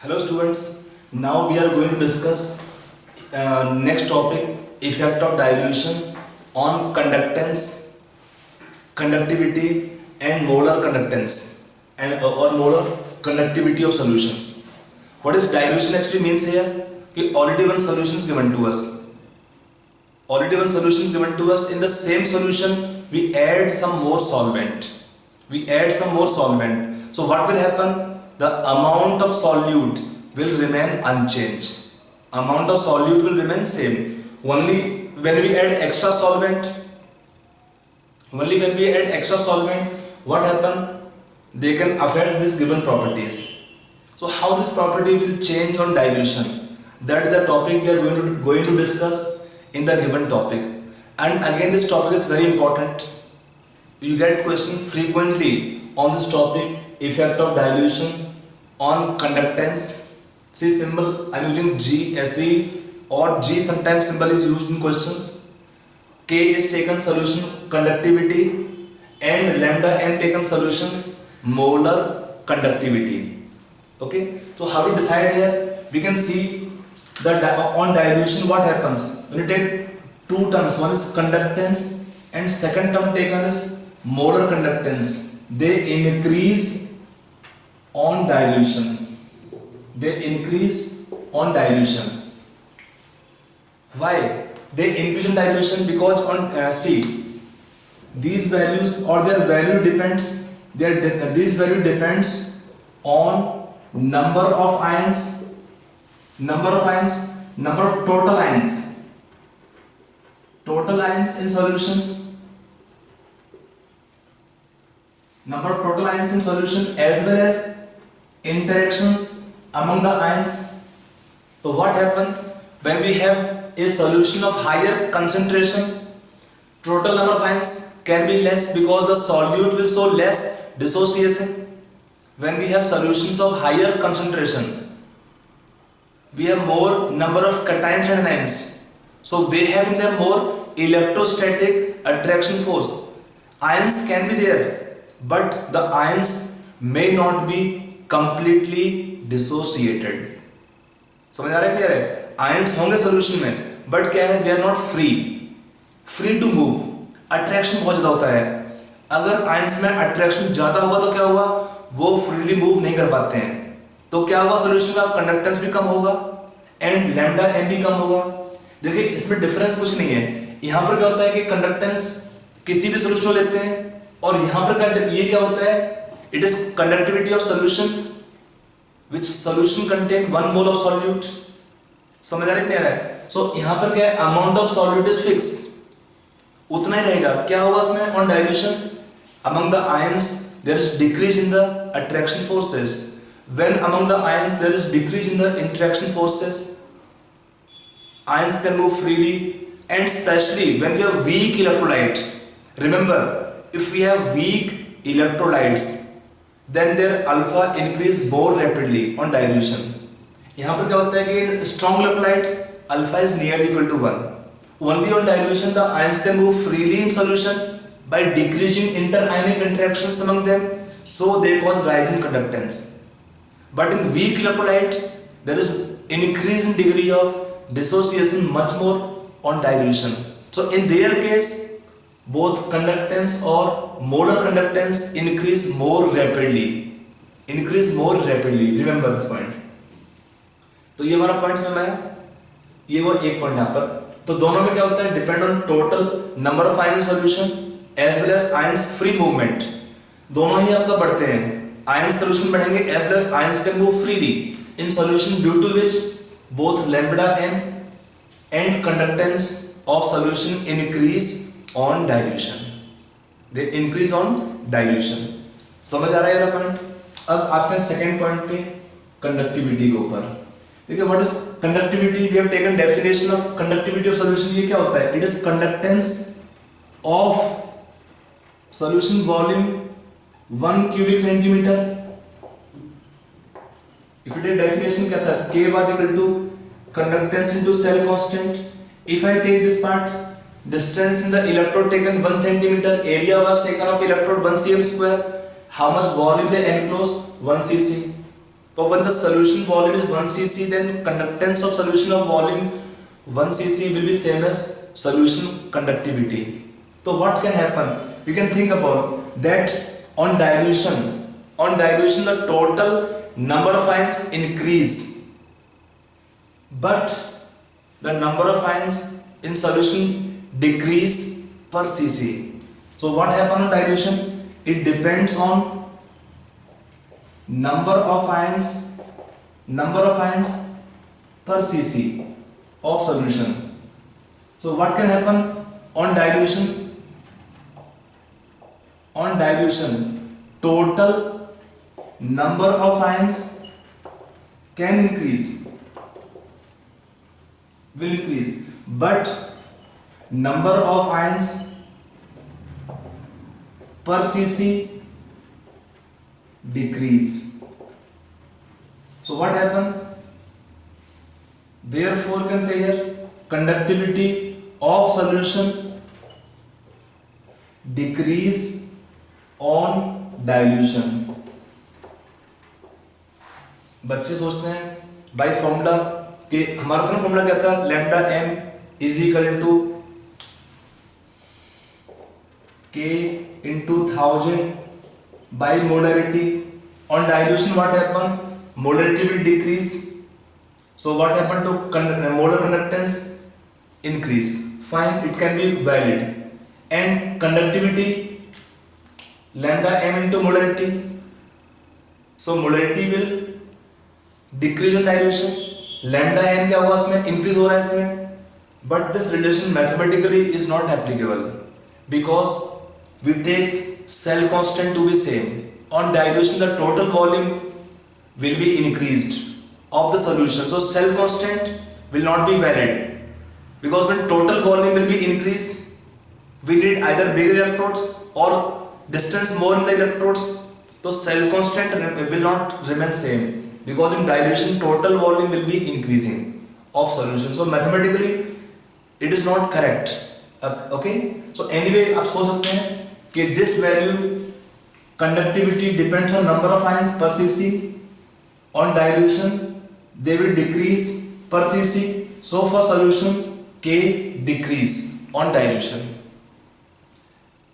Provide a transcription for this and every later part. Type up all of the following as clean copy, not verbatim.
Hello students, now we are going to discuss next topic, effect of dilution on conductance, conductivity and molar conductance and or molar conductivity of solutions. What is dilution actually means here? कि already one solution is given to us. Already one solution is given to us. In the same solution we add some more solvent. So what will happen? The amount of solute will remain unchanged. Amount of solute will remain same. Only when we add extra solvent, what happen? They can affect these given properties. So how this property will change on dilution? That is the topic we are going to discuss in the given topic. And again, this topic is very important. You get questions frequently on this topic, effect of dilution on conductance. See symbol, I am using G, SE or G, sometimes symbol is used in questions. K is taken solution conductivity and lambda n taken solutions molar conductivity. Okay, so how to decide here? We can see that on dilution what happens when you take two terms, one is conductance and second term taken is molar conductance. They increase on dilution. Why? They increase in dilution because on see these values or their value depends. This value depends on number of ions, number of total ions in solutions, number of total ions in solution as well as interactions among the ions. So what happened when we have a solution of higher concentration? Total number of ions can be less because the solute will show less dissociation. When we have solutions of higher concentration, we have more number of cations and anions. So they have in them more electrostatic attraction force. Ions can be there, but the ions may not be completely dissociated. समझ आ रहा है? Clear है? Ions होंगे solution में, but क्या है? They are not free to move. Attraction बहुत ज्यादा होता है. अगर आयंस में अट्रैक्शन ज्यादा हुआ तो क्या हुआ? वो फ्रीली मूव नहीं कर पाते हैं. तो क्या होगा? सोल्यूशन का कंडक्टेंस भी कम होगा एंड लैम्डा एन भी कम होगा. देखिए इसमें डिफरेंस कुछ नहीं है. यहां पर क्या होता है कि कंडक्टेंस किसी भी सोल्यूशन को लेते हैं और यहां पर ये क्या होता है? It is conductivity of solution which solution contain 1 mole of solute. समझ आ रहा है? सो यहां पर क्या है? Amount of solute is fixed, उतना ही रहेगा. क्या होगा इसमें on dilution? Among the ions there is decrease in the attraction forces. When among the ions there is decrease in the interaction forces, ions can move freely, and especially when we have weak electrolyte. Remember, if we have weak electrolytes, then their alpha increase more rapidly on dilution. यहाँ पर क्या होता है कि strong electrolytes alpha is nearly equal to 1. Only on dilution the ions can move freely in solution by decreasing interionic interactions among them, so they cause rise in conductance. But in weak electrolyte there is increase in degree of dissociation much more on dilution. So in their case both conductance or molar conductance increase more rapidly. Remember this point. तो ये हमारा point में है. ये वो एक point यहाँ पर. तो दोनों में क्या होता है? Depend on total number of ion solution as well as ions free movement. दोनों ही आपका बढ़ते हैं. आयंस सॉल्यूशन बढ़ेंगे as well as ions can move freely in solution due to which both lambda N and conductance of solution increase on dilution. They increase on dilution. समझ आ रहा है ये पॉइंट? अब आते हैं सेकंड पॉइंट पे, conductivity के ऊपर. देखिए what is conductivity? We have taken definition of conductivity of solution. ये क्या होता है? It is conductance of solution volume 1 cubic centimeter. If you take definition क्या था? K was equal to conductance into cell constant. If I take this part, distance in the electrode taken 1 centimeter, area was taken of electrode 1 cm square. How much volume they enclose? 1 cc. So when the solution volume is 1 cc, then conductance of solution of volume 1 cc will be same as solution conductivity. So what can happen? We can think about that on dilution the total number of ions increase, but the number of ions in solution decrease per cc. So what happens on dilution? It depends on number of ions per cc of solution. So what can happen on dilution? On dilution, total number of ions can increase, will increase, but number of ions per cc decrease. So what happened? Therefore, you can say here conductivity of solution decrease on dilution. बच्चे सोचते हैं by formula कि हमारा formula क्या था, lambda M is equal to K into 1000 by molarity. On dilution what happened? Molarity will decrease. So what happened to molar conductance? Increase. Fine, it can be valid. And conductivity, lambda m into molarity. So molarity will decrease on dilution. Lambda m क्या हुआ इसमें? Increase हो रहा है इसमें. But this relation mathematically is not applicable because we take cell constant to be same. On dilution the total volume will be increased of the solution, so cell constant will not be valid because when total volume will be increased, we need either bigger electrodes or distance more in the electrodes, so cell constant will not remain same because in dilution total volume will be increasing of solution. So mathematically it is not correct. Okay, so anyway आप सोच सकते हैं कि this value conductivity depends on number of ions per cc. On dilution they will decrease per cc, so for solution K decrease on dilution.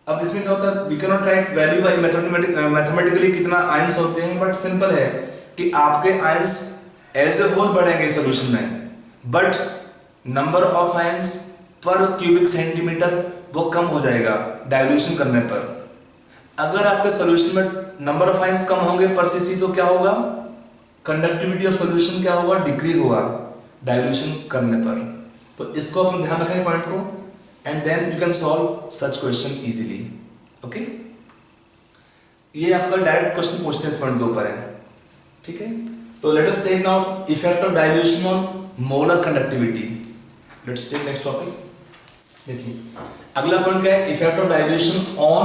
अब इसमें क्या होता है, we cannot write value by mathematically कितना ions होते हैं, but simple है कि आपके ions as a whole बढ़ेंगे solution में, but number of ions पर क्यूबिक सेंटीमीटर वो कम हो जाएगा डाइल्यूशन करने पर. अगर आपके सॉल्यूशन में नंबर ऑफ आयंस कम होंगे पर सीसी तो क्या होगा, कंडक्टिविटी ऑफ सॉल्यूशन क्या होगा, डिक्रीज होगा डाइल्यूशन करने पर. तो इसको हम ध्यान रखें पॉइंट को, and then you can solve such question easily. Okay, ये आपका डायरेक्ट क्वेश्चन पूछते हैं इस पॉइंट के ऊपर है. ठीक है, तो let us take now effect of dilution on molar conductivity. Let's take next topic. देखिए अगला पॉइंट क्या है, effect of dilution on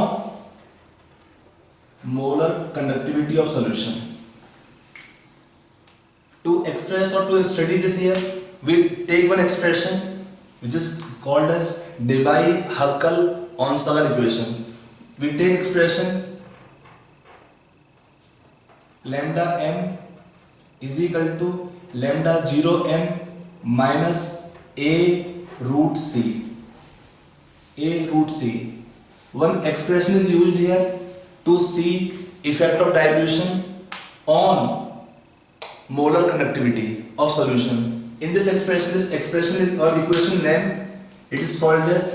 molar conductivity of solution. To express or to study this here, we take one expression which is called as Debye-Huckel-Onsager equation. We take expression lambda m is equal to lambda 0 m minus a root c. A root c. One expression is used here to see effect of dilution on molar conductivity of solution. In this expression is or equation name, it is called as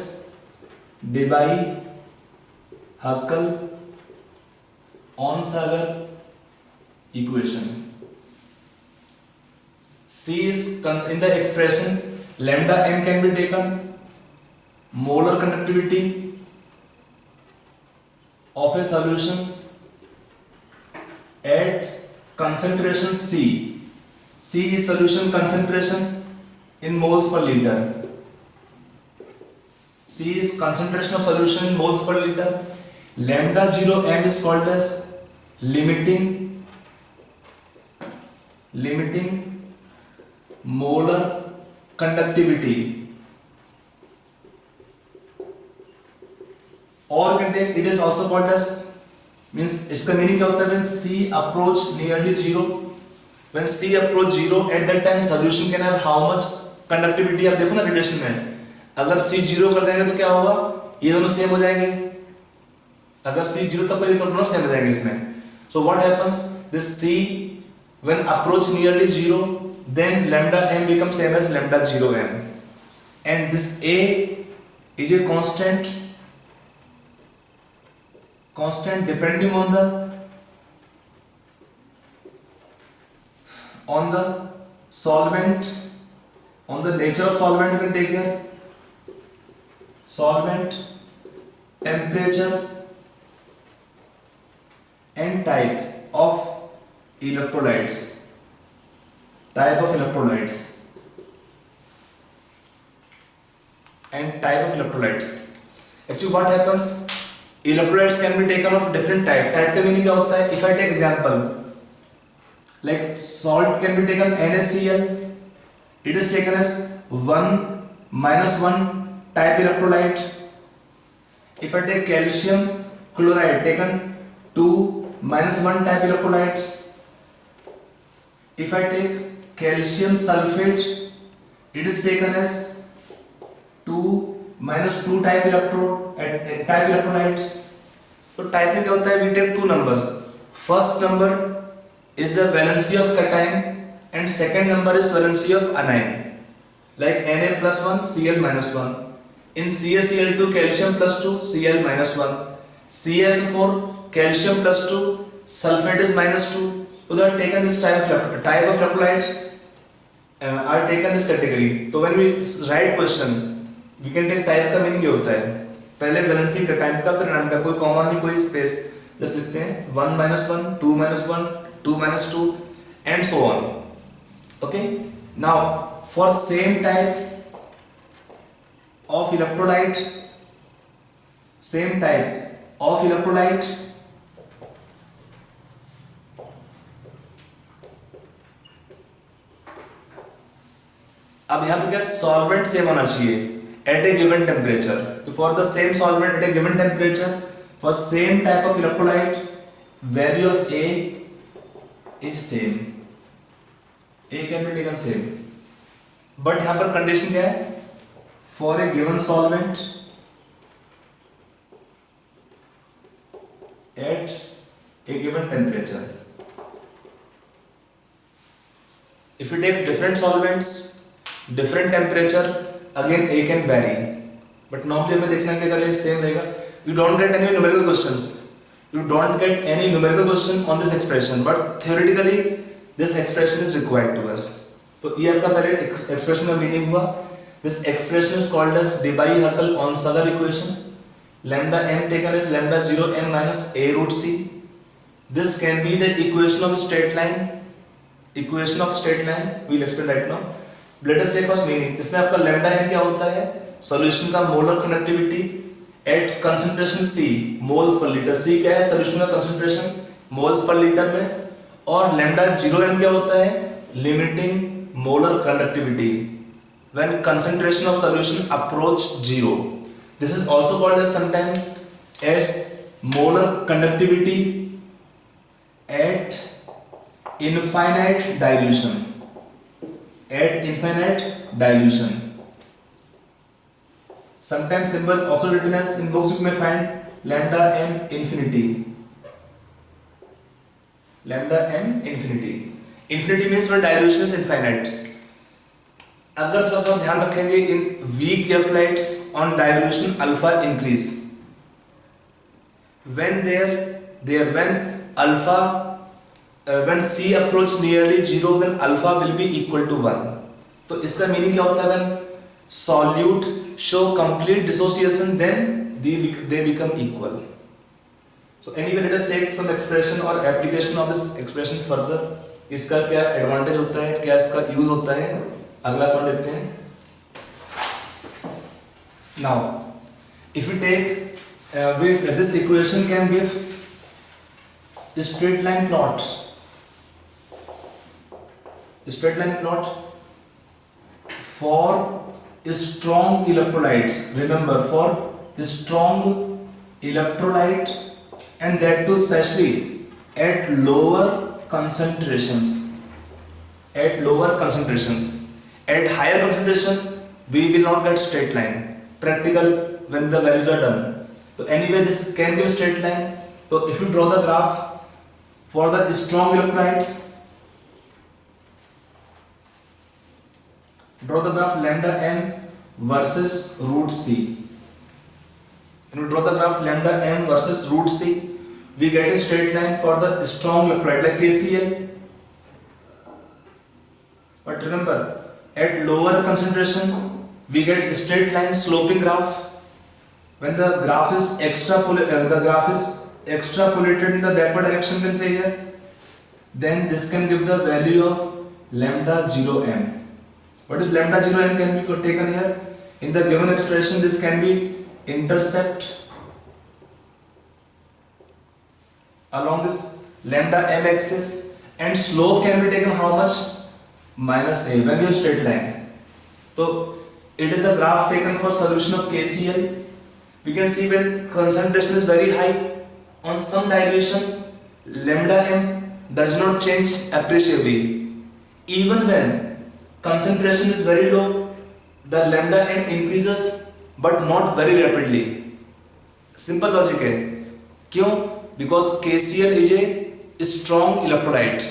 Debye-Huckel-Onsager equation. C is in the expression lambda m can be taken, molar conductivity of a solution at concentration C. C is solution concentration in moles per liter. C is concentration of solution in moles per liter. Lambda 0 m is called as limiting molar conductivity, or can take, it is also called as, means इसका meaning क्या होता है, when C approach nearly 0, When C approach 0 at that time solution can have how much conductivity? आप देखो ना relation में, अगर C 0 कर देंगे तो क्या होगा, ये दोनों सेम हो जाएंगे, अगर C 0 तब ये दोनों सेम हो जाएंगे इसमें. So what happens, this C when approach nearly 0 then lambda m becomes same as lambda 0 m, and this A is a constant depending on the solvent, on the nature of solvent. You can take here solvent, temperature and type of electrolytes. Actually what happens, electrolytes can be taken of different type का meaning क्या होता है? If I take example like salt can be taken NaCl, it is taken as 1 minus 1 type electrolyte. If I take calcium chloride, taken 2 minus 1 type electrolyte. If I take calcium sulfate, it is taken as 2 minus 2 type electrolyte. So type में क्या होता है? We take two numbers. First number is the valency of cation and second number is valency of anion. Like Na plus 1, Cl minus 1. In CaCl2, calcium plus 2, Cl minus 1. CS4, calcium plus 2, sulfate is minus 2. So they are taken this type of electrolytes are taken this category. So when we write question, we can take type का meaning ये होता है, पहले valency का type का फिर नाम का, कोई common नहीं कोई space, जैसे लिखते हैं 1 minus 1, 2 minus 1, 2 minus 2 and so on. Okay, now for same type of electrolyte, अब यहाँ पे क्या, सॉल्वेंट सेम होना चाहिए at a given temperature. For the same solvent at a given temperature, for same type of electrolyte, value of A is same. A can be taken same. But यहाँ पर condition क्या है? For a given solvent at a given temperature. If you take different solvents, different temperature, again A can vary, but normally हमें देखना है कि अगर ये same रहेगा, you don't get any numerical questions. You don't get any numerical question on this expression, but theoretically this expression is required to us. तो ये आपका पहले expression का meaning हुआ. This expression is called as Debye-Huckel-Onsager equation. Lambda m taken as lambda 0 m minus A root C. This can be the equation of straight line. We'll explain right now. Let us take first meaning. इसमें आपका lambda m क्या होता है? Solution का molar conductivity at concentration C, moles per liter. C क्या है? Solution का concentration moles per liter में. और lambda 0 m क्या होता है? Limiting molar conductivity when concentration of solution approach 0. This is also called as sometimes as molar conductivity at infinite dilution. Sometimes symbol also written as, in books you may find lambda m infinity. Infinity means when dilution is infinite. अगर थोड़ा सा ध्यान रखेंगे, in weak electrolytes on dilution alpha increase. When when C approach nearly 0, then alpha will be equal to 1. तो इसका meaning क्या होता है? When solute show complete dissociation, then they become equal. So anyway, let us take some expression or application of this expression further. इसका क्या advantage होता है, क्या इसका use होता है, अगला पॉइंट देखते हैं. Now, if we take this equation can give a straight line plot. For strong electrolytes. Remember, for strong electrolyte, and that too especially at lower concentrations. at lower concentrations. At higher concentration, we will not get straight line. Practical when the values are done. So anyway, this can be a straight line. So if you draw the graph for the strong electrolytes, draw the graph lambda m versus root c. When we draw the graph lambda m versus root c, we get a straight line for the strong electrolyte like KCl. But remember, at lower concentration, we get a straight line sloping graph. When the graph is extrapolated in the backward direction, you can say here, then this can give the value of lambda 0 m. What is lambda 0 m can be taken here? In the given expression, this can be intercept along this lambda m axis, and slope can be taken how much? Minus a, when you straight line. So it is the graph taken for solution of KCl. We can see when concentration is very high, on some dilution, lambda m does not change appreciably. Even when concentration is very low, the lambda m increases but not very rapidly. Simple logic है. क्यों? Because KCl is a strong electrolyte.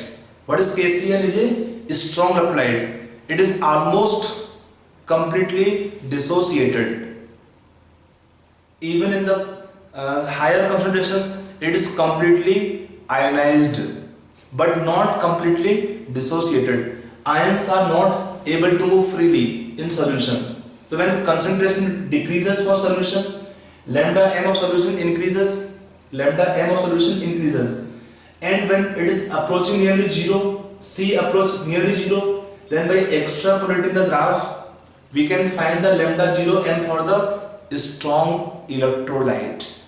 What is KCl? Is a strong electrolyte. It is almost completely dissociated. Even in the higher concentrations, it is completely ionized, but not completely dissociated. Ions are not able to move freely in solution. So when concentration decreases for solution, lambda m of solution increases, and when it is approaching nearly zero, C approach nearly zero, then by extrapolating the graph, we can find the lambda 0 m for the strong electrolyte.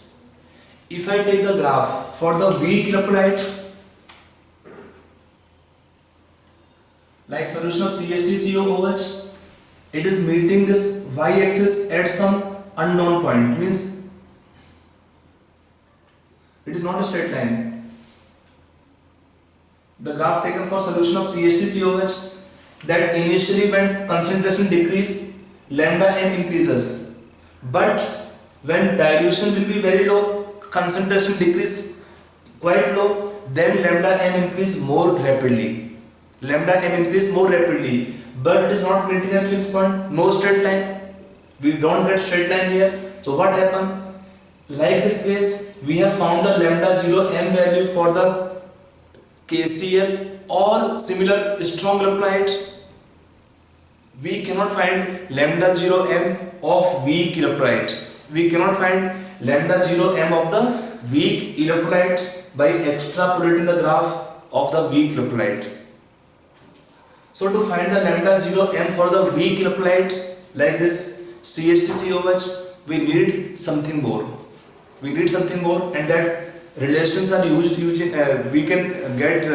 If I take the graph for the weak electrolyte, like solution of CH3COOH, it is meeting this y-axis at some unknown point, means it is not a straight line. The graph taken for solution of CH3COH, that initially when concentration decrease, lambda m increases, but when dilution will be very low, concentration decrease quite low, then lambda m increase more rapidly. But it is not meeting at fixed point, no straight line. We don't get straight line here. So what happened? Like this case, we have found the lambda 0 m value for the KCl or similar strong electrolyte. We cannot find lambda 0 m of weak electrolyte. We cannot find lambda 0 m of the weak electrolyte by extrapolating the graph of the weak electrolyte. So to find the lambda 0 m for the weak electrolyte like this CH3COH, we need something more. And that relations are used using we can get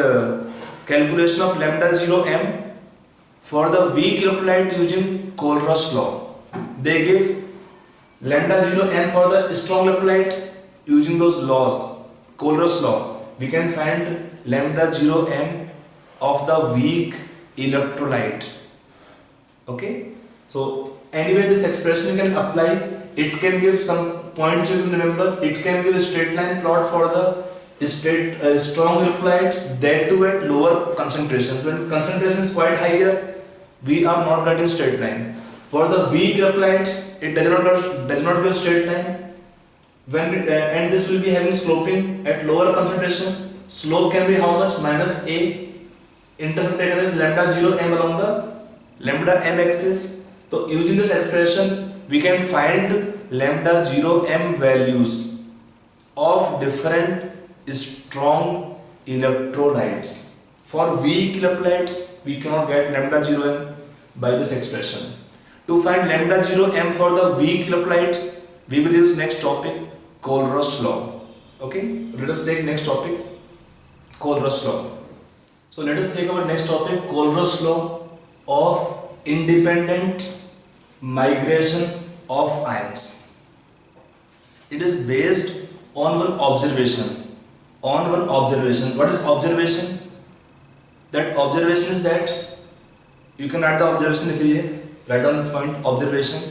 calculation of lambda 0 m for the weak electrolyte using Kohlrausch law. They give lambda 0 m for the strong electrolyte using those laws, Kohlrausch law. We can find lambda 0 m of the weak electrolyte. Okay, so anyway, this expression you can apply. It can give some points you can remember. It can give a straight line plot for the strong electrolyte, that too at lower concentrations. When concentration is quite higher, we are not getting straight line. For the weak electrolyte, it does not give straight line. And this will be having sloping at lower concentration. Slope can be how much? Minus a. Interceptation is lambda 0 m along the lambda m axis. So using this expression, we can find lambda 0 m values of different strong electrolytes. For weak electrolytes, we cannot get lambda 0 m by this expression. To find lambda 0 m for the weak electrolyte, we will use next topic, Kohlrausch law. Okay, let us take next topic, Kohlrausch law. So let us take our next topic, Kohlrausch law of independent migration of ions. It is based on one observation. What is observation? That observation is that you can write the observation. लिखिए, write down this point, observation.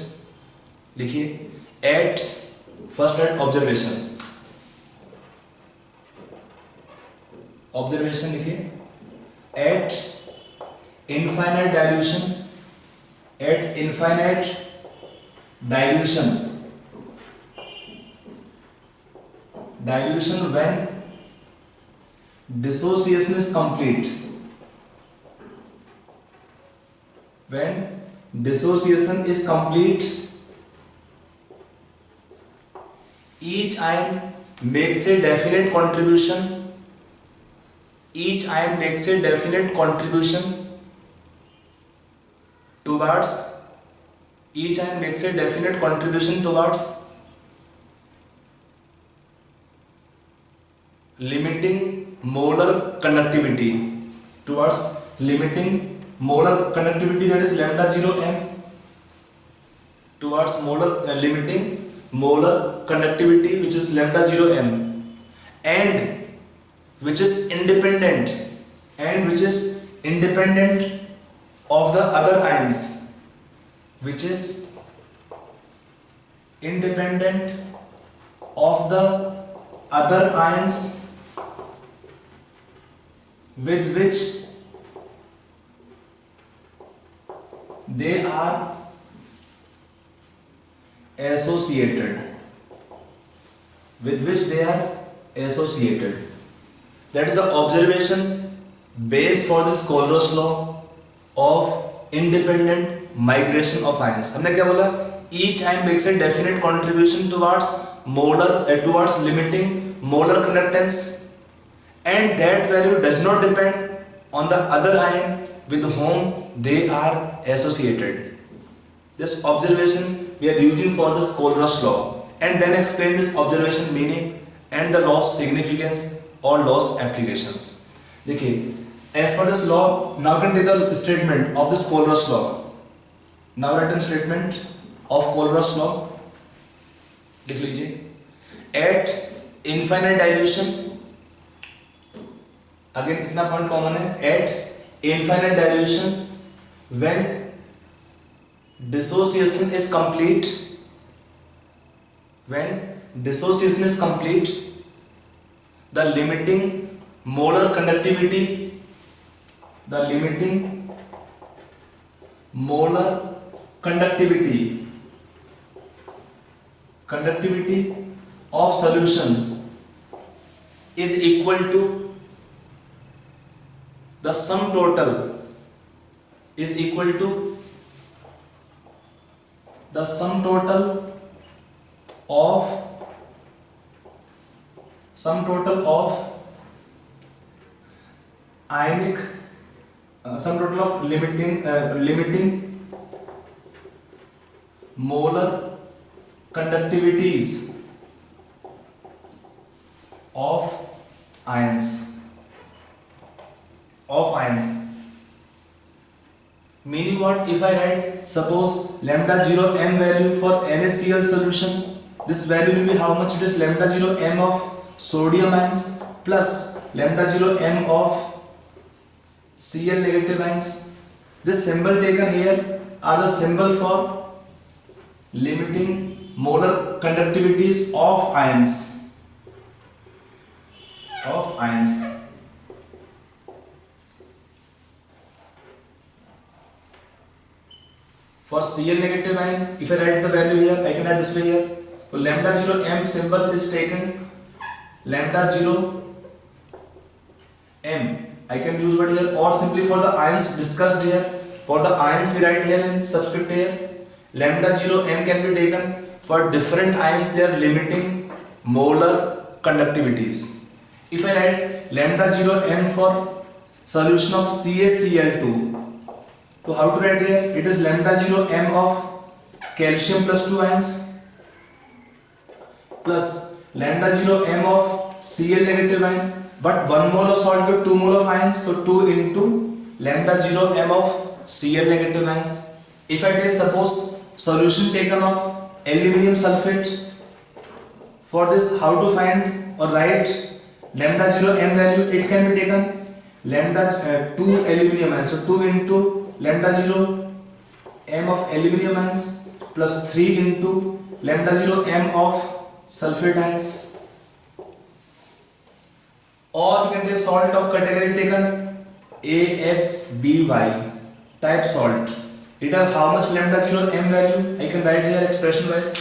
लिखिए, at first at observation. Observation लिखिए, at infinite dilution. At infinite dilution. Dilution when dissociation is complete. When dissociation is complete, each ion makes a definite contribution. Each ion makes a definite contribution towards. Each ion makes a definite contribution towards limiting molar conductivity. Towards limiting molar conductivity, that is lambda 0 m. Towards limiting molar conductivity, which is lambda 0 m, and which is independent of the other ions, which is independent of the other ions with which they are associated. With which they are associated. That is the observation base for this Colruy's law of independent migration of ions. हमने क्या बोला? Each ion makes a definite contribution towards limiting molar conductance, and that value does not depend on the other ion with whom they are associated. This observation we are using for this Colruy's law, and then explain this observation meaning and the law's significance or law's applications. देखिए, as per this law, now can take the statement of this Colruy's law. Now written statement of Colruy's law. लिख लीजिए. At infinite dilution, again कितना point common है? At infinite dilution, when dissociation is complete, the limiting molar conductivity of solution is equal to the sum total of ionic limiting molar conductivities of ions. Meaning what? If I write, suppose lambda 0 m value for NaCl solution, this value will be how much? It is lambda 0 m of sodium ions plus lambda 0 m of Cl negative ions. This symbol taken here are the symbol for limiting molar conductivities of ions. For Cl negative ion, if I write the value here, I can write this way here. So lambda 0 m symbol is taken. Lambda 0 m, I can use word here, or simply for the ions discussed here. For the ions we write here in subscript here. Lambda 0 m can be taken for different ions. They are limiting molar conductivities. If I write lambda 0 m for solution of CaCl2, so how to write here? It is lambda 0 m of calcium plus 2 ions plus lambda 0 m of Cl negative ion, but 1 mole of salt with 2 mole of ions, so 2 into lambda 0 m of Cl negative ions. If I take suppose solution taken of aluminium sulfate, for this how to find or write lambda 0 m value, it can be taken lambda 2 aluminum ions, so 2 into lambda 0 m of aluminum ions plus 3 into lambda 0 m of sulfate ions. Or you can take salt of category taken AXBY type salt. It have how much lambda 0 m value? I can write here expression wise.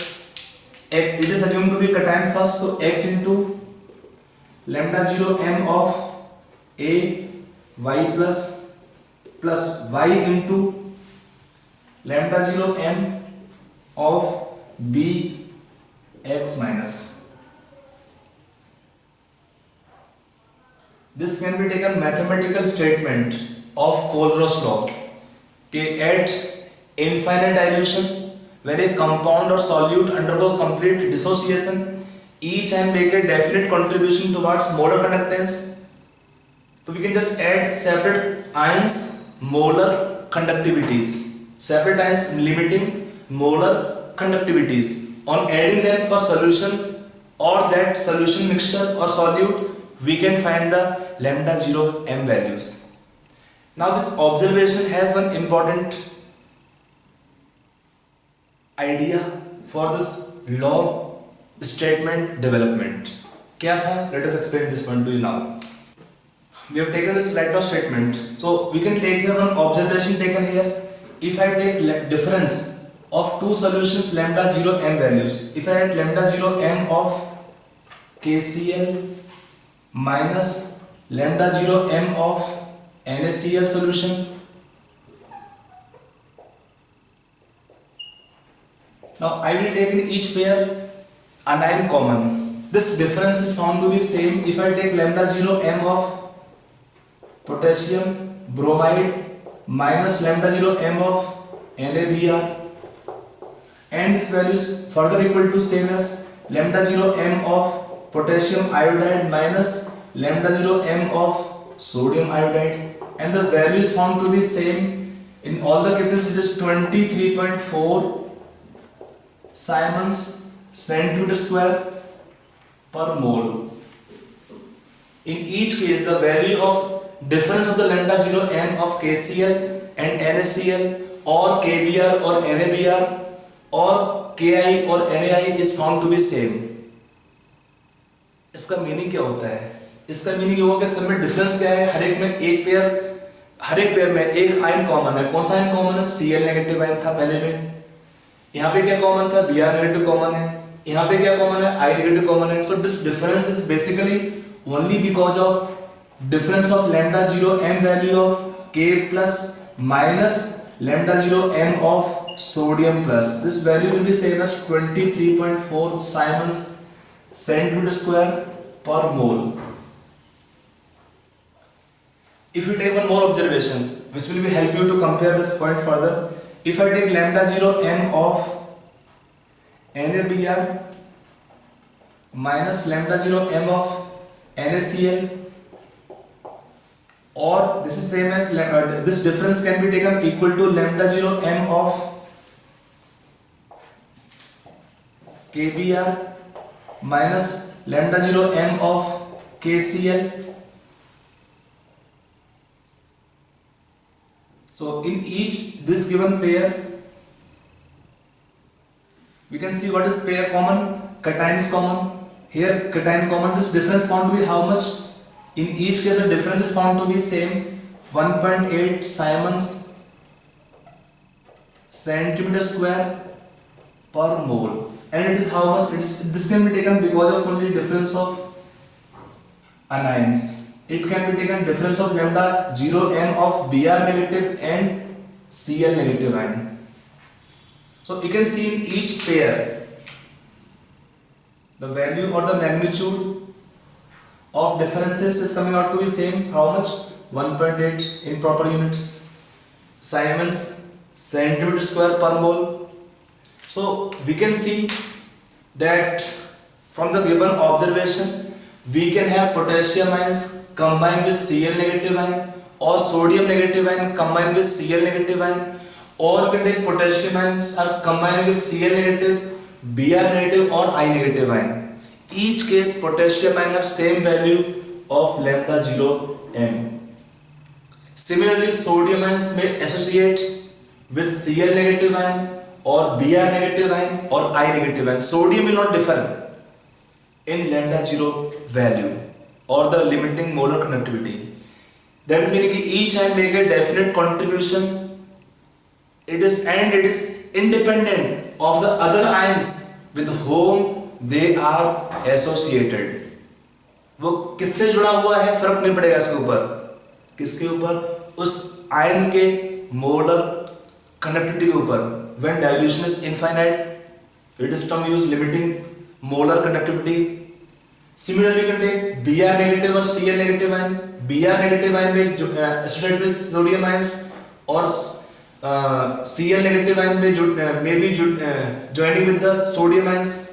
It is assumed to be cation first, so X into lambda 0 m of A Y plus Y into lambda 0 m of B X minus. This can be taken mathematical statement of Kohlrausch law कि at infinite dilution when a compound or solute undergo complete dissociation each and make a definite contribution towards molar conductance. So we can just add separate ions molar conductivities, separate ions limiting molar conductivities. On adding them for solution or that solution mixture or solute we can find the lambda 0 m values. Now this observation has one important idea for this law statement development. क्या था? Let us explain this one to you now. We have taken this light law statement, so we can take here one observation taken here. If I take difference of two solutions lambda 0 m values, if I add lambda 0 m of KCl minus lambda 0 m of NaCl solution, now I will take in each pair anion common. This difference is found to be same if I take lambda 0 m of potassium bromide minus lambda 0 m of NaBr, and this value is further equal to same as lambda 0 m of potassium iodide minus lambda 0 m of sodium iodide, and the value is found to be same in all the cases. It is 23.4 Siemens centimeter square per mole. In each case the value of difference of the lambda 0 m of KCl and NaCl or KBr or NaBr or Ki or Nai is found to be same. इसका meaning क्या होता है? इसका meaning ये होगा कि सब में डिफरेंस क्या है? हर एक पेयर में एक आयन कॉमन है. कौन सा आयन कॉमन है? Cl नेगेटिव आयन था पहले में. यहाँ पे क्या कॉमन था? Br नेगेटिव कॉमन है. यहाँ पे क्या कॉमन है? I नेगेटिव कॉमन है. So this difference is basically only because of difference of lambda 0 m value of K plus minus lambda 0 m of sodium plus. This value will be same as 23.4 Siemens centimeter square per mole. If you take one more observation which will be help you to compare this point further, if I take lambda 0 m of NaBr minus lambda 0 m of NaCl, or this is same as this difference can be taken equal to lambda 0 m of KBr minus lambda 0 m of KCl. So in each this given pair we can see what is pair common. Cation is common. Here cation common. This difference found to be how much? In each case the difference is found to be same, 1.8 Siemens centimeter square per mole. And it is how much? This can be taken because of only difference of anions. It can be taken difference of lambda 0 m of Br negative and Cl negative ion. So you can see in each pair the value or the magnitude of differences is coming out to be same. How much? 1.8 in proper units. Siemens centimeter square per mole. So we can see that from the given observation we can have potassium ions combined with Cl negative ion or sodium negative ion combined with Cl negative ion, or we can take potassium ions are combined with Cl negative, Br negative or I negative ion. Each case potassium ion have same value of lambda 0 m. Similarly, sodium ions may associate with Cl negative ion or Br negative ion or I negative ion. Sodium will not differ in lambda 0 value or the limiting molar conductivity. That means each ion make a definite contribution. It is independent of the other ions with whom they are associated. वो किससे जुड़ा हुआ है फर्क नहीं पड़ेगा इसके ऊपर, किसके ऊपर, उस आयन के मोलर कंडक्टिविटी के ऊपर. When dilution is infinite, it is term used limiting molar conductivity. Similarly, you can take Br negative or Cl negative ion. Br negative ion may associate with sodium ions or Cl negative ion may be joining with the sodium ions.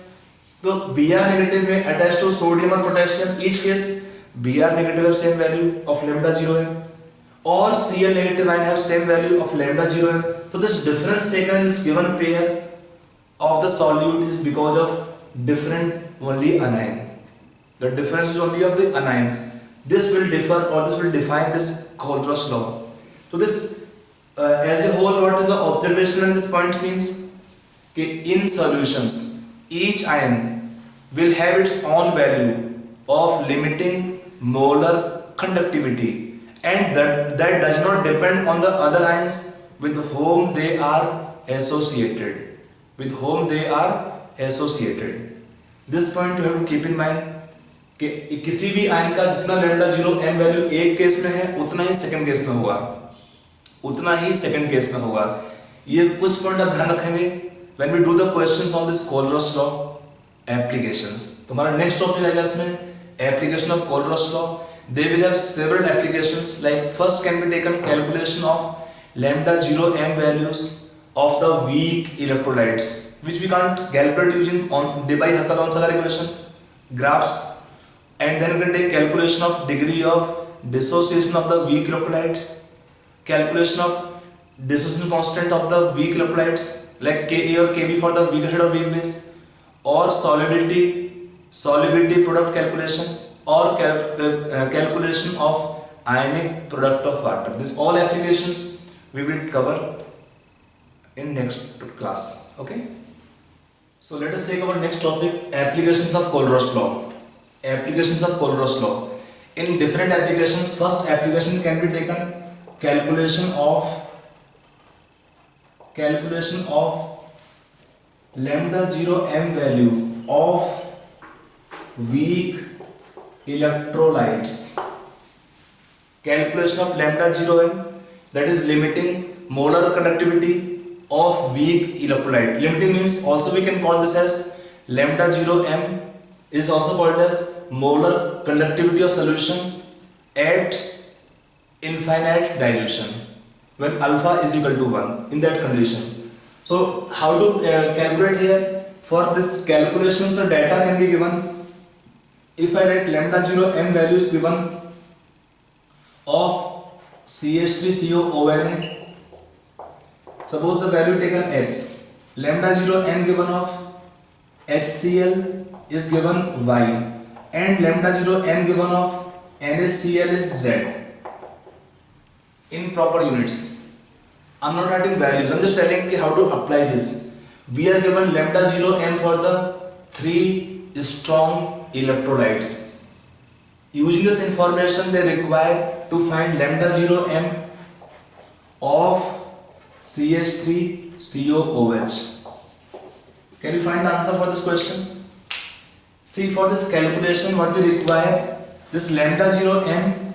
तो Br negative में attached to sodium और potassium, each case Br negative have same value of lambda 0 m or Cl negative ion have same value of lambda 0 m. So this difference taken in this given pair of the solute is because of different only anion. The difference is only of the anions. This will differ or this will define this Kohlrausch law. So this as a whole, what is the observation in this point means? In solutions, each ion will have its own value of limiting molar conductivity, and that does not depend on the other ions with whom they are associated. With whom they are associated. This point you have to keep in mind कि किसी भी ion का जितना lambda 0 m value एक case में है उतना ही second case में होगा, उतना ही सेकंड केस में होगा. ये कुछ पॉइंट आप ध्यान रखेंगे when we do the questions on this Kohlrausch law applications. तुम्हारा नेक्स्ट टॉपिक आएगा इसमें application of Kohlrausch law. They will have several applications. Like first can be taken calculation of lambda 0 m values of the weak electrolytes, which we can't calculate using on Debye-Huckel-Onsala regulation graphs. And then we can take calculation of degree of dissociation of the weak electrolytes, calculation of dissociation constant of the weak electrolytes like Ka or Kb for the weak acid or weak base, or solubility product calculation, or calculation of ionic product of water. These all applications we will cover in next class. Okay. So let us take our next topic, applications of Kohlrausch law. Applications of Kohlrausch law. In different applications, first application can be taken calculation of lambda 0 m value of weak electrolytes. Calculation of lambda 0 m, that is limiting molar conductivity of weak electrolyte. Limiting means also we can call this as lambda 0 m is also called as molar conductivity of solution at infinite dilution when alpha is equal to 1 in that condition. So how to calculate here? For this calculations the data can be given. If I write lambda 0 m value is given of CH3COONA, suppose the value taken x, lambda 0 m given of HCl is given y, and lambda 0 m given of NaCl is z in proper units. I'm not writing values, I'm just telling you how to apply this. We are given lambda 0 m for the 3 strong electrolytes. Using this information they require to find lambda 0 m of CH3COOH. Can you find the answer for this question? See, for this calculation what we require, this lambda 0 m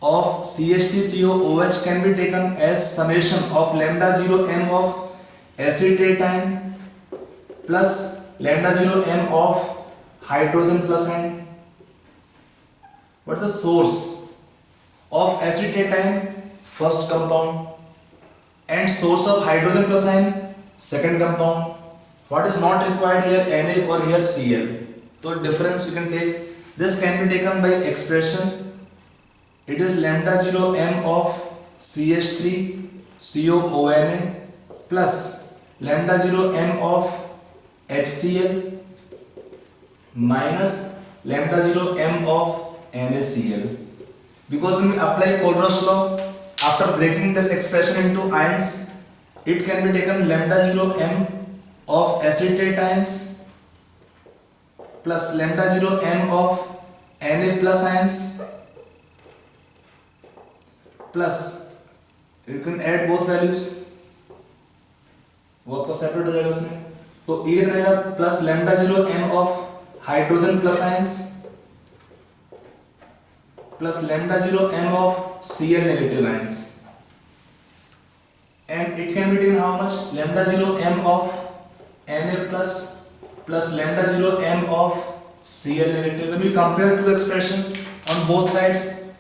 of CH3COOH can be taken as summation of lambda 0 m of acetate plus lambda 0 m of hydrogen plus ion. What is the source of acetate first compound and source of hydrogen plus ion second compound? What is not required here, Na or here Cl? So difference we can take. This can be taken by expression. It is lambda 0 m of CH3COONA plus lambda 0 m of HCl minus lambda 0 m of NaCl. Because when we apply Kohlrausch law, after breaking this expression into ions, it can be taken lambda 0 m of acetate ions plus lambda 0 m of Na plus ions plus you can add both values, वो आपको separate हो जाएगा उसमें, तो ये रहेगा plus lambda 0 m of hydrogen plus ions plus lambda 0 m of Cl negative ions, and it can be taken how much lambda 0 m of Na plus lambda 0 m of Cl negative. When we compare two expressions on both sides,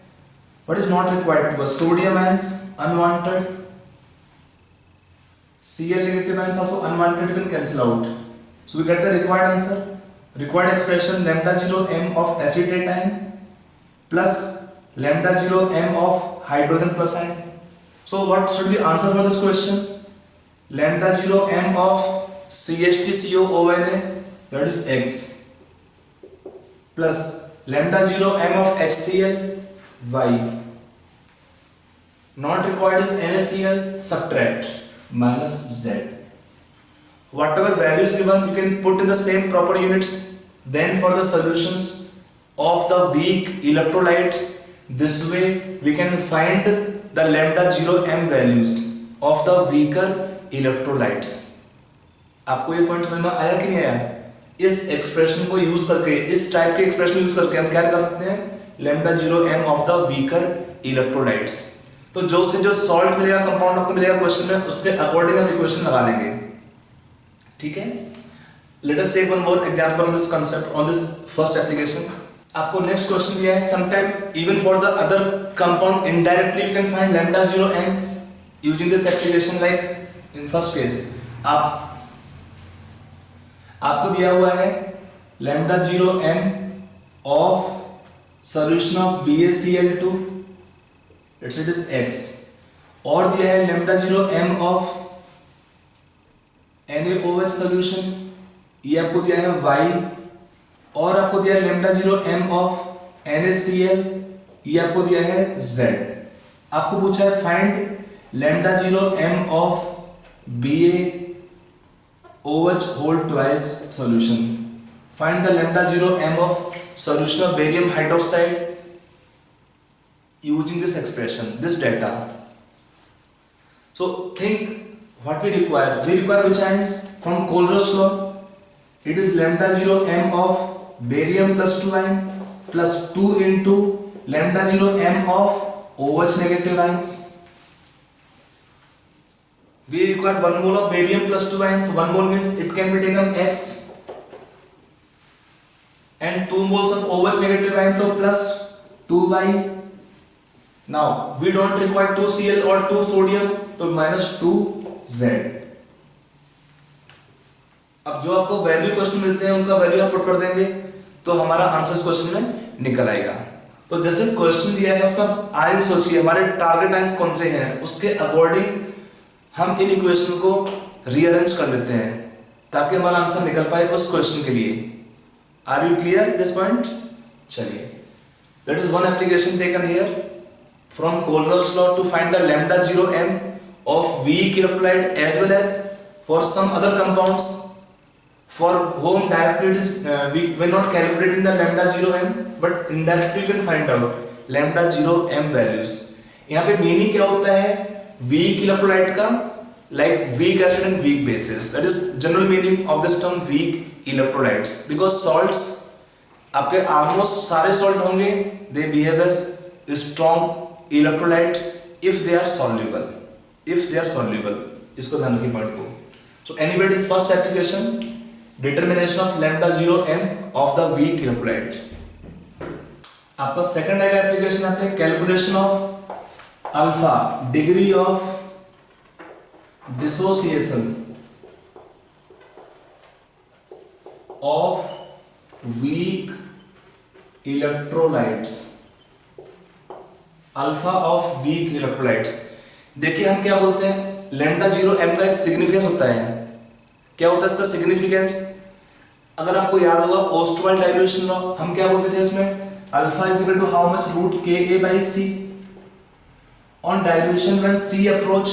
what is not required to us? Sodium ions unwanted, Cl negative ions also unwanted, you can cancel out. So we get the required answer. Required expression lambda 0 m of acetate ion plus lambda 0 m of hydrogen plus ion. So what should be answer for this question? Lambda 0 m of CH3COONA, that is X, plus lambda 0 m of HCl, Y. Not required is NaCl, subtract, minus Z. Whatever values given, you can put in the same proper units. Then for the solutions of the weak electrolyte, this way we can find the lambda 0 m values of the weaker electrolytes. आपको ये point समझ में आया कि नहीं आया? इस expression को यूज करके, इस टाइप के एक्सप्रेशन यूज करके हम क्या कर सकते हैं? lambda 0 m of the weaker electrolytes. तो जो से जो सॉल्ट मिलेगा, कंपाउंड आपको मिलेगा क्वेश्चन में, उसके अकॉर्डिंग हम इक्वेशन लगा लेंगे. ठीक है? Let us take one more example on this concept, on this first application. आपको नेक्स्ट क्वेश्चन दिया है, sometime even for the other compound indirectly you can find lambda 0 m using this application. Like in first case, आपको दिया हुआ है lambda 0 m of solution of BaCl2, let's say it is X, और दिया है lambda 0 m of NaOH solution, ये आपको दिया है Y, और आपको दिया है lambda 0 m of NaCl, ये आपको दिया है Z. आपको पूछा है find lambda 0 m of BaOH whole twice solution. Find the lambda 0 m of solution of barium hydroxide using this expression, this data. So think what we require. We require which ions from Kohlrausch law? It is lambda 0 m of barium plus 2 ion plus 2 into lambda 0 m of OH negative ions. We require 1 mole of barium plus 2 ion, so 1 mole means it can be taken X, and 2 moles of OH negative ion, so plus 2Y. Now we don't require 2 Cl or 2 sodium, so minus 2Z. अब जो आपको value question मिलते हैं उनका value आप put कर देंगे तो हमारा आंसर इस क्वेश्चन में निकल आएगा. तो जैसे क्वेश्चन दिया है उसका आयन सोचिए, हमारे टारगेट आयंस कौन से हैं, उसके अकॉर्डिंग हम इन इक्वेशन को रीअरेंज कर लेते हैं ताकि हमारा आंसर निकल पाए उस क्वेश्चन के लिए. Are you clear this point? चलिए, that is one application taken here from Kohlrausch law to find the lambda 0 m of weak electrolyte as well as for some other compounds for whom directly it is we will not calculating the lambda 0 m, but indirectly you can find out lambda 0 m values. यहाँ पे meaning क्या होता है weak electrolyte का? Like weak acid and weak bases. That is general meaning of this term weak electrolytes. Because salts आपके almost सारे salt होंगे, they behave as strong electrolyte if they are soluble. If they are soluble, इसको ध्यान रखिए point को. So anyway, this first application, determination of lambda 0 m of the weak electrolyte. आपका second आएगा application आपके calculation of alpha, degree of dissociation of weak electrolytes. Alpha of weak electrolytes. देखिए हम क्या बोलते हैं, लैम्डा 0 m का एक सिग्निफिकेंस होता है. क्या होता है इसका सिग्निफिकेंस? अगर आपको याद होगा ओस्टवाल्ड डाइल्यूशन लॉ, हम क्या बोलते थे इसमें, alpha is equal to how much root ka by c. On dilution, when C approach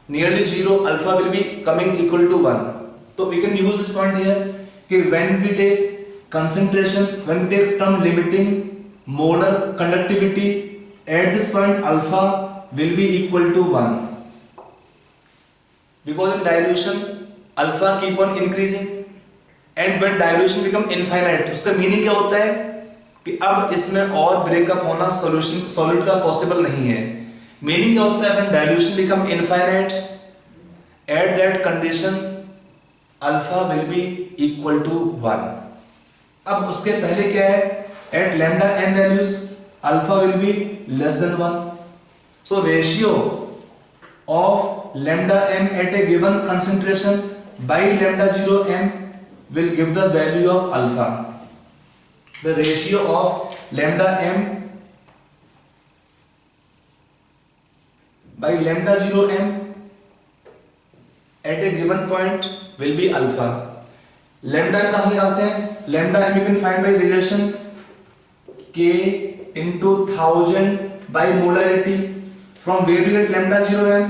nearly 0, alpha will be coming equal to 1. So we can use this point here कि when we take concentration, when we take term limiting molar conductivity, at this point alpha will be equal to 1. Because in dilution alpha keep on increasing, and when dilution become infinite, उसका meaning क्या होता है कि अब इसमें और breakup होना solution solid का पॉसिबल नहीं है. मीनिंग क्या होता है when dilution become infinite, at that condition alpha will be equal to 1. अब उसके पहले क्या है, at lambda n values alpha will be less than 1. So ratio of lambda m at a given concentration by lambda 0 m will give the value of alpha. The ratio of lambda m by lambda 0 m at a given point will be alpha. Lambda m कहाँ से निकालते हैं? Lambda m you can find by relation k into 1000 by molarity. From where you get lambda 0 m?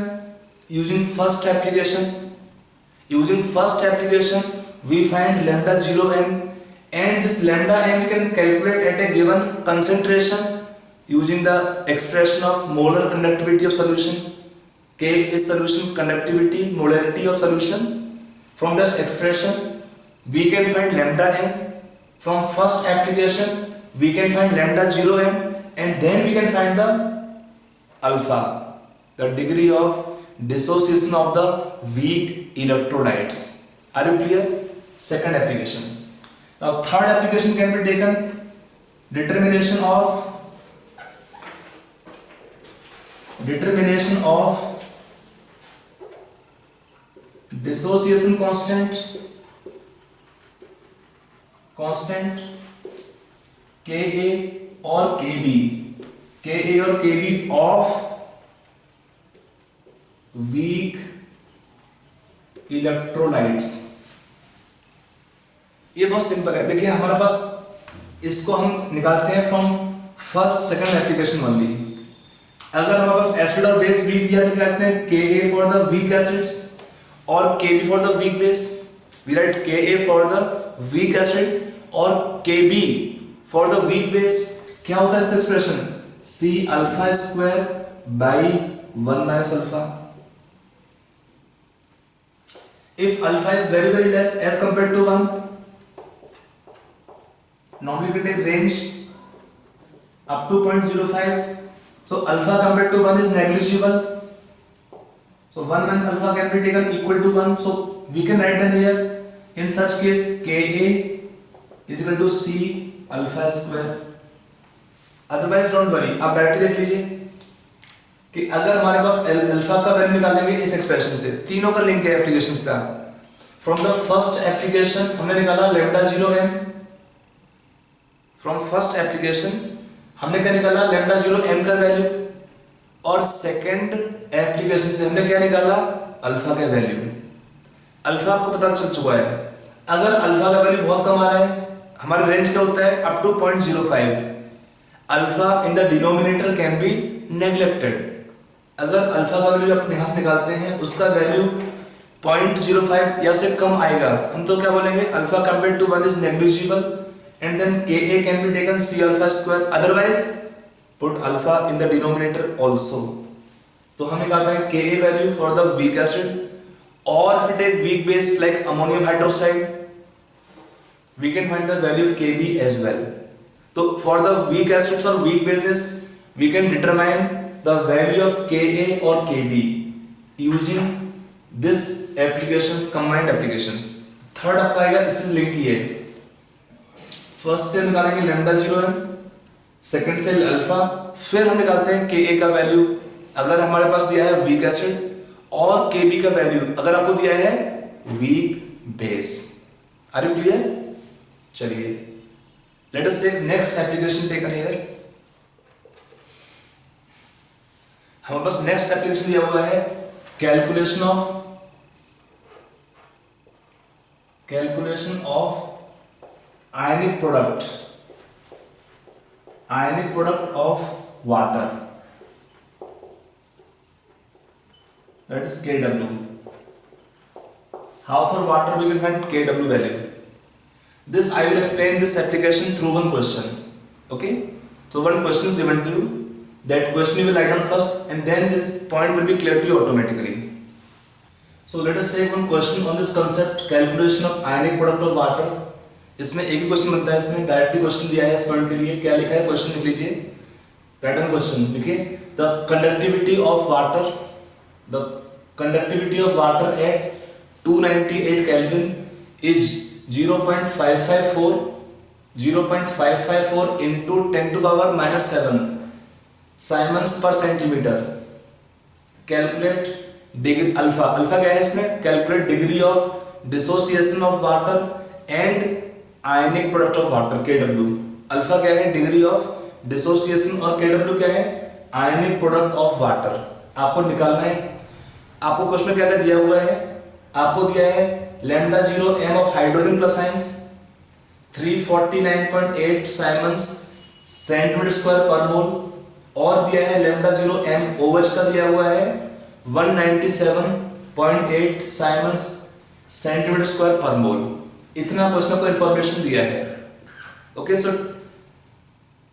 Using first application. Using first application we find lambda 0 m, and this lambda m you can calculate at a given concentration using the expression of molar conductivity of solution. K is solution conductivity, molarity of solution. From this expression we can find lambda m. From first application we can find lambda 0 m, and then we can find the alpha, the degree of dissociation of the weak electrolytes. Are you clear? Second application. Now third application can be taken, determination of dissociation constant Ka or Kb of weak electrolytes. ये बहुत simple है. देखिए हमारे पास इसको हम निकालते हैं from first second application only. अगर हमारे पास एसिड और बेस वीक दिया तो क्या कहते हैं Ka for the weak acids और Kb for the weak base. We write Ka for the weak acid और Kb for the weak base. क्या होता है इसका expression? C alpha square by 1 minus alpha. If alpha is very very less as compared to 1, normally we take range up to 0.05. So alpha compared to 1 is negligible. So 1 minus alpha can be taken equal to 1. So we can write them here. In such case, Ka is equal to C alpha square. Otherwise don't worry. आप directly देख लीजिए कि अगर हमारे पास alpha का value निकालेंगे इस expression से. तीनों का लिंक है एप्लीकेशंस का. फ्रॉम द फर्स्ट एप्लीकेशन हमने निकाला lambda 0 m. From first application हमने क्या निकाला? लैम्डा 0 m का वैल्यू. और सेकंड एप्लीकेशन से हमने क्या निकाला? अल्फा का वैल्यू. अल्फा आपको पता चल चुका है. अगर अल्फा का वैल्यू बहुत कम आ रहा है, हमारा रेंज क्या होता है? Up to 0.05. Alpha in the denominator can be neglected. अगर अल्फा का वैल्यू अपने यहां से निकालते हैं, उसका वैल्यू 0.05 या से कम आएगा, हम तो क्या बोलेंगे? Alpha compare to 1 is negligible, and then Ka can be taken C alpha square. Otherwise put alpha in the denominator also. तो हम निकाल पाएंगे Ka value for the weak acid, और if we take weak base like ammonium hydroxide, we can find the value of Kb as well. So for the weak acids or weak bases, we can determine the value of Ka or Kb using this applications, combined applications. Third आपका आएगा, इससे link ही है. First से निकालेंगे lambda 0 m, second से alpha, फिर हम निकालते हैं Ka का वैल्यू अगर हमारे पास दिया है वीक एसिड, और Kb का वैल्यू अगर आपको दिया है weak base. Are you clear? चलिए let us take next application taken here. हमारे पास नेक्स्ट एप्लीकेशन दिया हुआ है calculation of ionic product of water. that is Kw. How for water we can find Kw value? This I will explain this application through one question. Okay, so one question is given to you, that question you will write down first and then this point will be clear to you automatically. So let us take one question on this concept, calculation of ionic product of water. इसमें एक ही question बनता है, इसमें directly question दिया है इस point के लिए. क्या लिखा है क्वेश्चन लिख लीजिए, पैटर्न क्वेश्चन लिखिए. The conductivity of water, the conductivity of water at 298 Kelvin is 0.554 into 10 to power minus 7 Siemens per centimeter. Calculate degree alpha. Alpha क्या है इसमें? Calculate degree of dissociation of water and ionic product of water, Kw. Alpha क्या है? Degree of dissociation, और Kw क्या है? आयनिक product of water. आपको निकालना है. आपको क्वेश्चन में क्या दिया हुआ है? आपको दिया है lambda 0 m of hydrogen plus ions 349.8 Simons centimetre square पर मोल, और दिया है लैम्डा 0 m OH का दिया हुआ है 197.8 साइमन्स सेंटीमीटर स्क्वायर पर मोल. इतना क्वेश्चन को इंफॉर्मेशन दिया है. Okay, so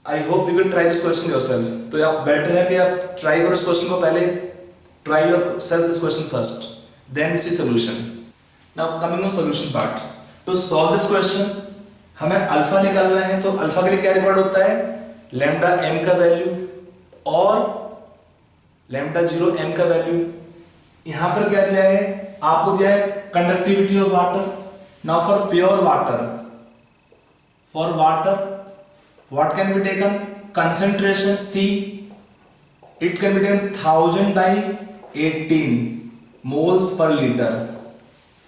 I hope you can try this question yourself. तो आप बेटर है कि आप ट्राई करो इस क्वेश्चन को पहले. Try yourself this question first, then see solution. Now coming on solution part. To solve this question हमें अल्फा निकालना है. तो अल्फा के लिए क्या रिक्वायर्ड होता है? लैम्डा m का वैल्यू और लैम्डा 0 m का वैल्यू. यहां पर क्या दिया है? आपको दिया है conductivity of water. Now for pure water, for water what can be taken? Concentration C, it can be taken 1000 by 18 moles per liter.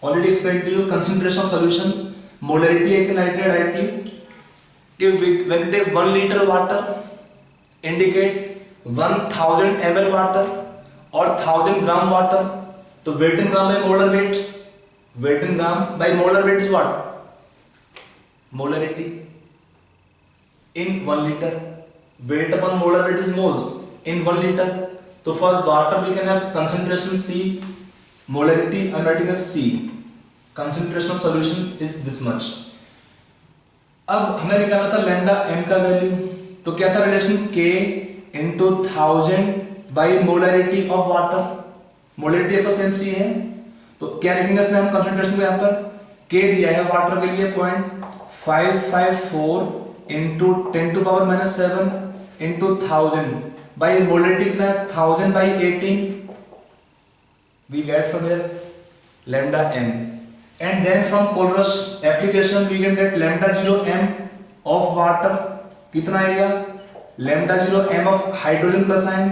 Already explained to you concentration of solutions. Molarity I can write directly. When you take 1 liter water, indicate 1000 ml water or 1000 gram water. तो weight in gram by molar weight. Weight in gram by molar weight is what? Molarity. In 1 liter. Weight upon molar weight is moles in 1 liter. तो for water we can have concentration C. Molarity I'm writing as C. Concentration of solution is this much. अब हमें निकालना था lambda m का value. तो क्या था relation? K into 1000 by molarity of water. Molarity आपका सेम C है. तो क्या लिखेंगे इसमें हम कंसंट्रेशन को? यहाँ पर K दिया है वाटर के लिए 0.554 into 10 to power minus 7 into 1000 by molarity कितना है? 1000 by 18. We get from here lambda m, and then from Colrush application we can get lambda 0 m of water. कितना आएगा? lambda 0 m of hydrogen plus ion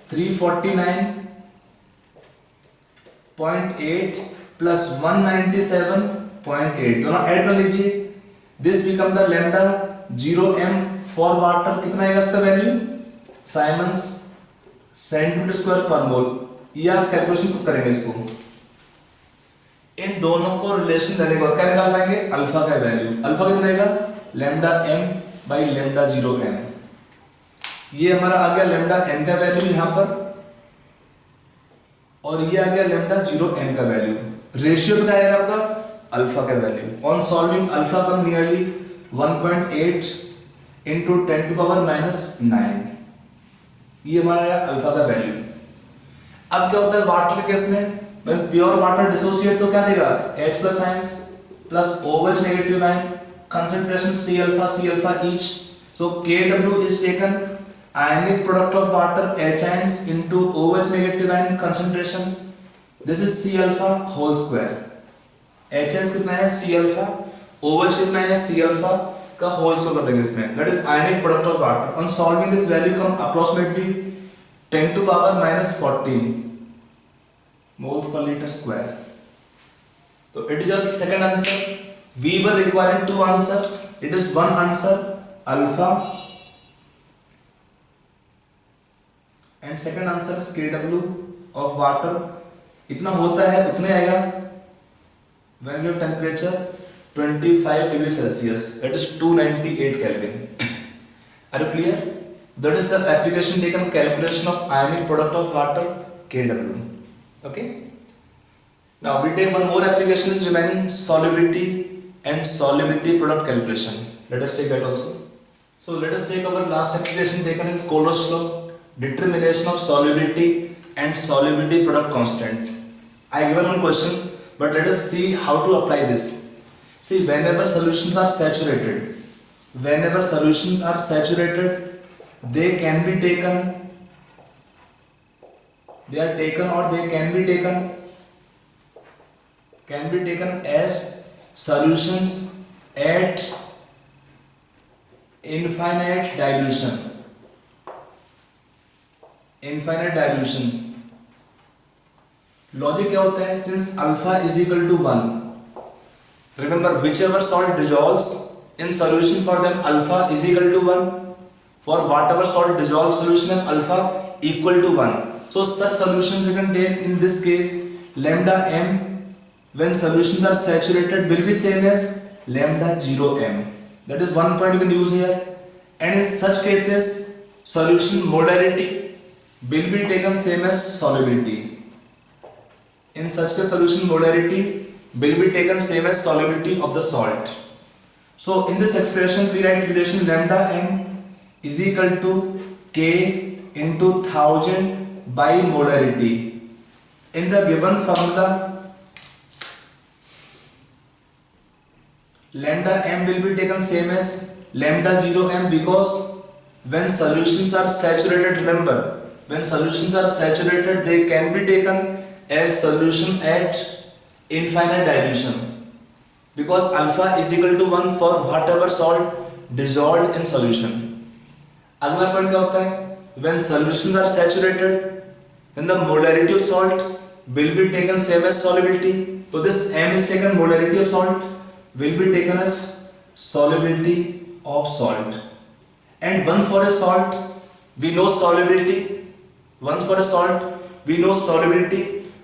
349.8 plus 197.8. दोनों add कर लीजिए. This become the lambda 0 m for water. कितना आएगा इसका value? Siemens centimetre square पर मोल. ये आप कैलकुलेशन खुद करेंगे इसको. इन दोनों को रिलेशन देने के बाद क्या निकाल पाएंगे? अल्फा का वैल्यू. अल्फा कितना आएगा? Lambda m by lambda 0 m. ये हमारा आ गया लैम्डा m का वैल्यू यहां पर, और ये आ गया लैम्डा 0 m का वैल्यू. रेशियो कितना आएगा आपका? अल्फा का value. On solving alpha come nearly 1.8 into 10 to power minus 9. ये हमारा है अल्फा का वैल्यू. अब क्या होता है वाटर के केस में? when प्योर वाटर डिसोसिएट तो क्या देगा? H plus ions plus OH negative ion, concentration C alpha each. So Kw is taken ionic product of water H ions into OH negative ion concentration. This is C alpha whole square. H ions कितना है? C alpha. OH कितना है? C alpha का whole square कर देंगे इसमें. That is ionic product of water. On solving this value come approximately 10 to power minus 14 moles per liter square. So it is your second answer. We were requiring two answers. It is one answer alpha, and second answer is Kw of water. इतना होता है उतने आएगा when your temperature 25 degrees Celsius, that is 298 Kelvin. Are you clear? That is the application taken calculation of ionic product of water Kw. Okay. Now we take one more application is remaining, solubility and solubility product calculation. Let us take that also. So let us take our last application taken is Color's law, determination of solubility and solubility product constant. I given one question, but let us see how to apply this. See, whenever solutions are saturated, they can be taken, they are taken or they can be taken as solutions at infinite dilution. Logic क्या होता है? Since alpha is equal to 1, remember whichever salt dissolves in solution, for them alpha is equal to 1. For whatever salt dissolves solution in alpha equal to 1. So such solutions you can take in this case lambda m when solutions are saturated will be same as lambda 0 m. That is one point you can use here. And in such cases solution molarity will be taken same as solubility. In such case solution molarity will be taken same as solubility of the salt. So in this expression we write relation lambda m is equal to k into 1000 by molarity. In the given formula lambda m will be taken same as lambda 0 m because when solutions are saturated, remember when solutions are saturated they can be taken as solution at infinite dilution because alpha is equal to 1 for whatever salt dissolved in solution. अगला point क्या होता है? When solutions are saturated, then the molarity of salt will be taken same as solubility. So this m is taken molarity of salt will be taken as solubility of salt. And once for a salt we know solubility.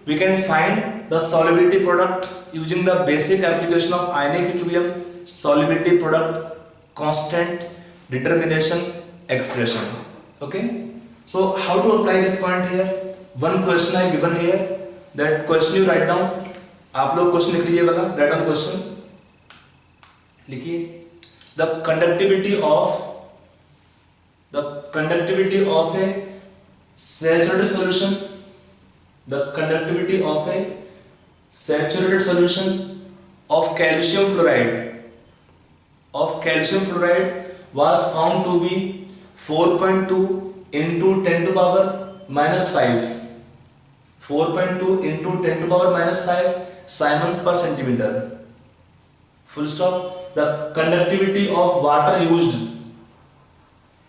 We can find the solubility product using the basic application of ionic equilibrium, solubility product constant determination expression. Okay, so how to apply this point here? One question I given here, that question you write down. आप लोग question लिख लीजिए वाला, write down the question. लिखिए the conductivity of a saturated solution, the conductivity of a saturated solution of calcium fluoride was found to be 4.2 into 10 to power minus 5. 4.2 into 10 to power minus 5 Siemens per centimeter. Full stop. The conductivity of water used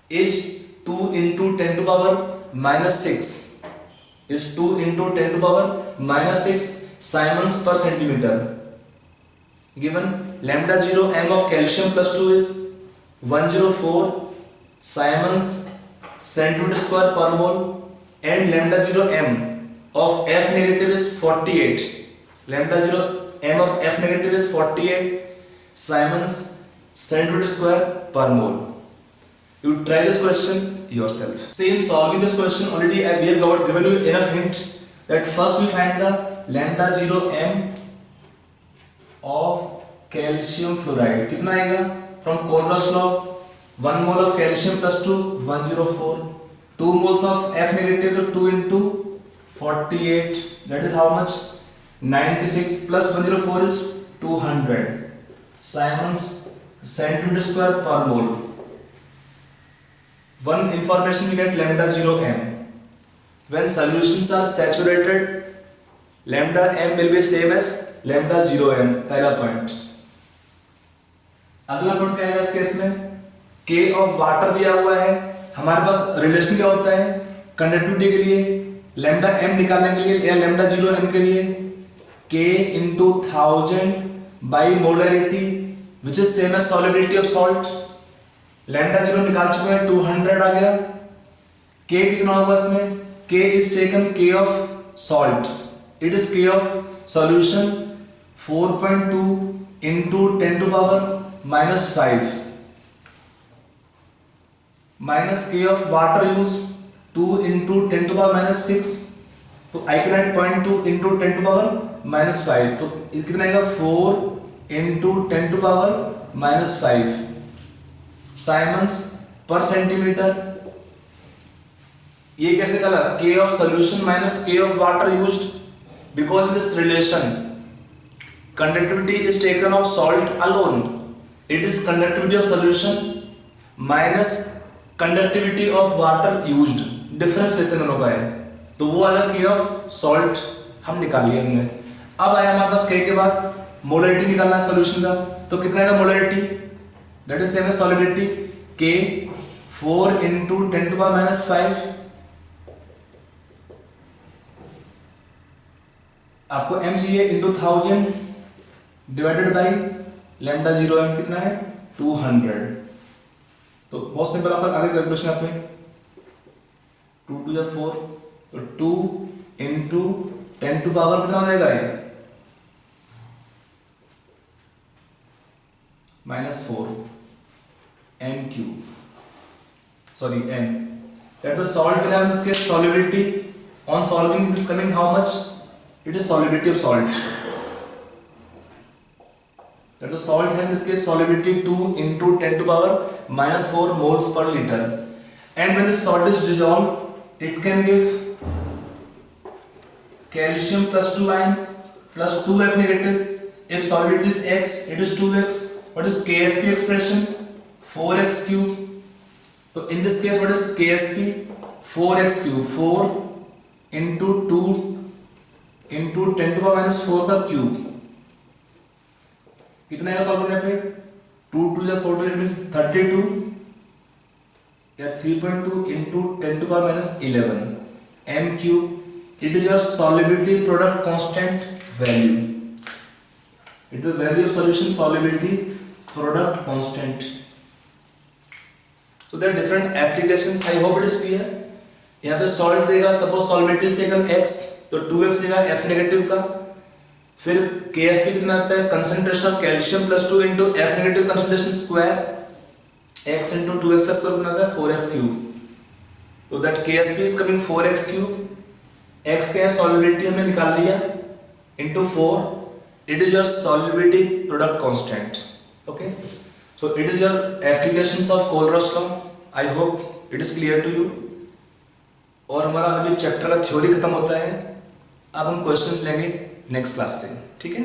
is 2 into 10 to power minus 6. Is 2 into 10 to power minus 6 Siemens per centimeter. Given lambda 0 m of calcium plus 2 is 104 Siemens centimeter square per mole, and lambda 0 m of F negative is 48. Lambda 0 m of F negative is 48 Siemens centimeter square per mole. You try this question yourself. See, in solving this question already we have given you enough hint that first we find the lambda 0 m of calcium fluoride. कितना आएगा? From Color's law 1 mole of calcium plus 2 104, 2 moles of F negative so 2 into 48, that is how much? 96 plus 104 is 200 Siemens centimeter square per mole. One information we get lambda 0 m. When solutions are saturated, lambda m will be same as lambda 0 m. पहला point. अगला point क्या है इस case में? K of water दिया हुआ है. हमारे पास रिलेशन क्या होता है कंडक्टिविटी के लिए? लैम्डा m निकालने के लिए या लैम्डा 0 m के लिए K into 1000 by molarity which is same as solubility of salt. Lambda 0 निकाल चुके हैं, 200 आ गया. K कितना होगा इसमें? K is taken K of salt. It is K of solution 4.2 into 10 to power minus 5 minus K of water used 2 into 10 to power minus 6 तो I can write 0.2 into 10 to power minus 5, तो कितना आएगा 4 into 10 to power minus 5 siemens per centimetre. ये कैसे निकाला, K of solution minus K of water used, because in this relation conductivity is taken of salt alone. It is conductivity of solution minus conductivity of water used. Difference लेते दोनों का है, तो वो अलग K of salt हम निकाल लिए हमने। अब आया हमारे पास K के बाद मोलरिटी निकालना है सोल्यूशन का, तो कितना आएगा molarity, that is same as solubility K 4 into 10 to power minus 5। आपको m चाहिए into 1000 divided by lambda 0m कितना है 200। तो बहुत सिंपल, आपका आगे कैलकुलेशन आप 2 टू या 4, तो 2 इंटू 10 टू पावर कितना हो जाएगा ये -4 m cube, sorry m, that the salt will have in this case solubility, on solving it is coming how much, it is solubility of salt, that the salt has in this case solubility 2 into 10 to power minus 4 moles per liter, and when the salt is dissolved it can give calcium plus 2 ion plus 2F negative. If solubility is X, it is 2X. What is KSP expression, 4x cube. So in this case what is KSP, 4x cube, 4 into 2 into 10 to power minus 4 का cube, कितना है solve करने पे 2 2 या 4 it means 32 या 3.2 into 10 to power minus 11 m cube. It is your solubility product constant value. It is the value of solution solubility product constant. So there are different applications. I hope it is clear. यहाँ पे salt देगा, suppose solubility से कम x, तो 2x देगा F negative का, फिर KSP कितना आता है, concentration of calcium plus 2 into F negative concentration square, x into 2x का स्क्वायर कितना आता है 4x क्यूब, तो that KSP is coming 4x cube, x क्या है सॉल्युबिलिटी हमने निकाल लिया into 4, it is your solubility product constant. Okay, so it is your applications of Kohlrausch law. I hope it is clear to you. और हमारा अभी chapter का theory खत्म होता है, अब हम क्वेश्चंस लेंगे नेक्स्ट क्लास से, ठीक है।